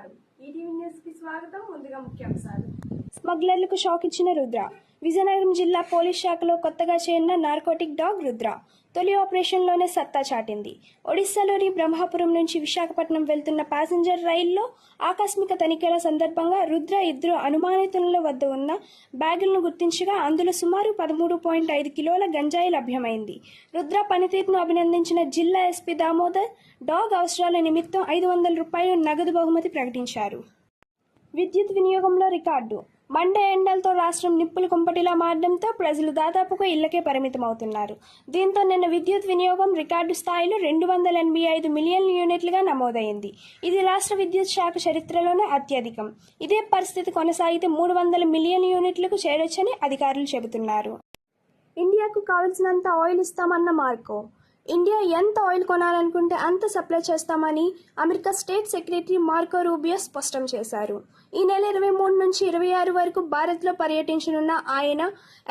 నమస్కారం. ETV news కి స్వాగతం. ముందుగా ముఖ్యాంశాలు. స్మగ్లర్లకు షాక్ ఇచ్చిన రుద్ర. విజయనగరం జిల్లా పోలీస్ శాఖలో కొత్తగా చేరిన నార్కోటిక్ డాగ్ రుద్ర తొలి ఆపరేషన్లోనే సత్తా చాటింది. ఒడిశాలోని బ్రహ్మపురం నుంచి విశాఖపట్నం వెళ్తున్న ప్యాసింజర్ రైల్లో ఆకస్మిక తనిఖీల సందర్భంగా రుద్ర ఇద్దరు అనుమానితుల వద్ద ఉన్న బ్యాగులను గుర్తించగా అందులో సుమారు 13.5 కిలోల గంజాయి లభ్యమైంది. రుద్ర పనితీరును అభినందించిన జిల్లా ఎస్పీ దామోదర్ డాగ్ అవసరాల నిమిత్తం 500 రూపాయలు నగదు బహుమతి ప్రకటించారు. విద్యుత్ వినియోగంలో రికార్డు. మండే ఎండలతో రాష్ట్రం నిప్పుల కుంపటిలా మారడంతో ప్రజలు దాదాపుగా ఇళ్లకే పరిమితమవుతున్నారు. దీంతో నిన్న విద్యుత్ వినియోగం రికార్డు స్థాయిలో 285 మిలియన్ల యూనిట్లుగా నమోదైంది. ఇది రాష్ట్ర విద్యుత్ శాఖ చరిత్రలోనే అత్యధికం. ఇదే పరిస్థితి కొనసాగితే 300 మిలియన్ యూనిట్లకు చేరొచ్చని అధికారులు చెబుతున్నారు. ఇండియాకు కావలసినంత ఆయిల్ ఇస్తామన్న మార్కో. ఇండియా ఎంత ఆయిల్ కొనాలనుకుంటే అంత సప్లై చేస్తామని America state secretary Marco Rubio స్పష్టం చేశారు. ఈ నెల 23 నుంచి 26 వరకు భారత్లో పర్యటించనున్న ఆయన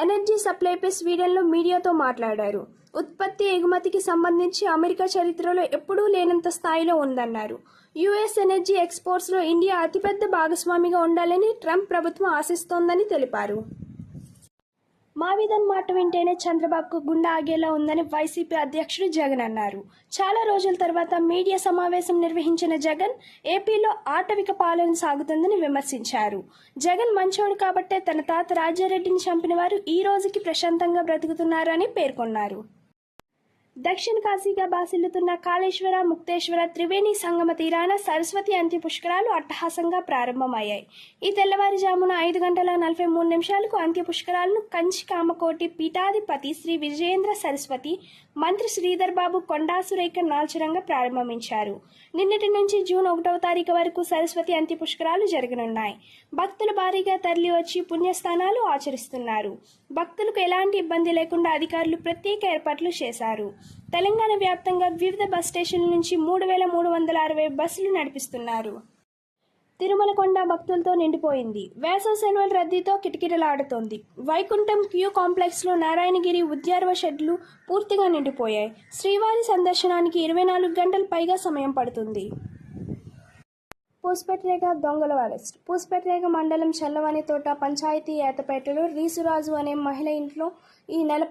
ఎనర్జీ సప్లైపై స్వీడన్లో మీడియాతో మాట్లాడారు. ఉత్పత్తి ఎగుమతికి సంబంధించి అమెరికా చరిత్రలో ఎప్పుడూ లేనంత స్థాయిలో ఉందన్నారు. యుఎస్ ఎనర్జీ ఎక్స్పోర్ట్స్లో ఇండియా అతిపెద్ద భాగస్వామిగా ఉండాలని ట్రంప్ ప్రభుత్వం ఆశిస్తోందని తెలిపారు. మావిదన్ మాట వింటేనే చంద్రబాబుకు గుండె ఆగేలా ఉందని వైసీపీ అధ్యక్షుడు జగన్ అన్నారు. చాలా రోజుల తర్వాత మీడియా సమావేశం నిర్వహించిన జగన్ ఏపీలో ఆటవిక పాలన సాగుతుందని విమర్శించారు. జగన్ మంచోడు కాబట్టే తన తాత రాజారెడ్డిని చంపిన వారు ఈ రోజుకి ప్రశాంతంగా బ్రతుకుతున్నారని పేర్కొన్నారు. దక్షిణ కాశీగా బాసిల్లుతున్న కాళేశ్వర, ముక్తేశ్వర త్రివేణి సంగమ తీరాన సరస్వతి అంత్య పుష్కరాలు అట్టహాసంగా ప్రారంభమయ్యాయి. ఈ తెల్లవారుజామున 5:43 అంత్య పుష్కరాలను కంచి కామకోటి పీఠాధిపతి శ్రీ విజయేంద్ర సరస్వతి మంత్రి శ్రీధర్ బాబు కొండాసురేఖ నాల్చరంగా ప్రారంభించారు. నిన్నటి నుంచి జూన్ 1వ తారీఖు వరకు సరస్వతి అంత్య పుష్కరాలు జరగనున్నాయి. భక్తులు భారీగా తరలి వచ్చి పుణ్యస్నానాలు ఆచరిస్తున్నారు. భక్తులకు ఎలాంటి ఇబ్బంది లేకుండా అధికారులు ప్రత్యేక ఏర్పాట్లు చేశారు. తెలంగాణ వ్యాప్తంగా వివిధ బస్ స్టేషన్ల నుంచి 3,360 బస్సులు నడిపిస్తున్నారు. తిరుమల కొండ భక్తులతో నిండిపోయింది. వేసవి సెలవుల రద్దీతో కిటకిటలాడుతోంది. వైకుంఠం క్యూ కాంప్లెక్స్లో నారాయణగిరి ఉద్యానవన షెడ్లు పూర్తిగా నిండిపోయాయి. శ్రీవారి సందర్శనానికి 24 గంటల పైగా సమయం పడుతుంది. పూసపెట్టిరేగ దొంగల అరెస్ట్. పూసపెట్టిరేగ మండలం చల్లవని తోట పంచాయతీ ఏతపేటలో రీసురాజు అనే మహిళ ఇంట్లో ఈ నెల